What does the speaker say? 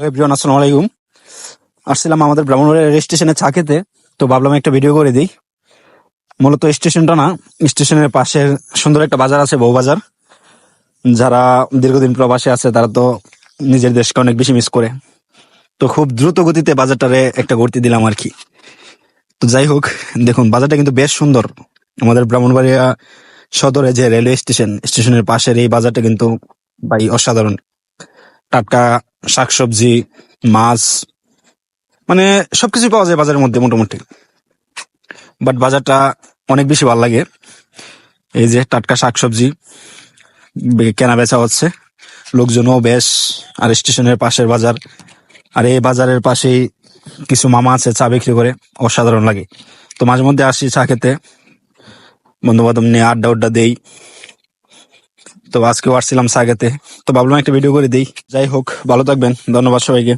Everyone, আসসালামু আলাইকুম। আসছিলাম আমাদের ব্রাহ্মণবাড়িয়া রেল স্টেশনে চা খেতে, তো ভাবলাম একটা ভিডিও করে দিই। মূলত স্টেশনটা না, স্টেশনের পাশে সুন্দর একটা বাজার আছে, বউ বাজার। যারা দীর্ঘদিন প্রবাসে আছে তারা তো নিজের দেশকে অনেক বেশি মিস করে, তো খুব দ্রুত গতিতে বাজারটারে একটা ঘুরতে দিলাম আর কি। তো যাই হোক, দেখুন বাজারটা কিন্তু বেশ সুন্দর। আমাদের ব্রাহ্মণবাড়িয়া সদরে যে রেলওয়ে স্টেশনের পাশের এই বাজারটা কিন্তু ভাই অসাধারণ। টাটকা শাকসবজি, মাছ, মানে সবকিছু পাওয়া যায় বাজারের মধ্যে মোটামুটি। বাট বাজারটা অনেক বেশি ভালো লাগে। এই যে টাটকা শাকসবজি কেনা বেচা হচ্ছে, লোকজনও বেশ। আর স্টেশনের পাশের বাজার, আর এই বাজারের পাশেই কিছু মামা আছে চা বিক্রি করে, অসাধারণ লাগে। তো মাঝে মধ্যে আসি চা খেতে, বন্ধু বান্ধব নিয়ে আড্ডা উড্ডা দেই। তো আজকেও আসছিলাম চা খেতে, তো ভাবলাম একটা ভিডিও করে দিই। যাই হোক, ভালো থাকবেন, ধন্যবাদ সবাইকে।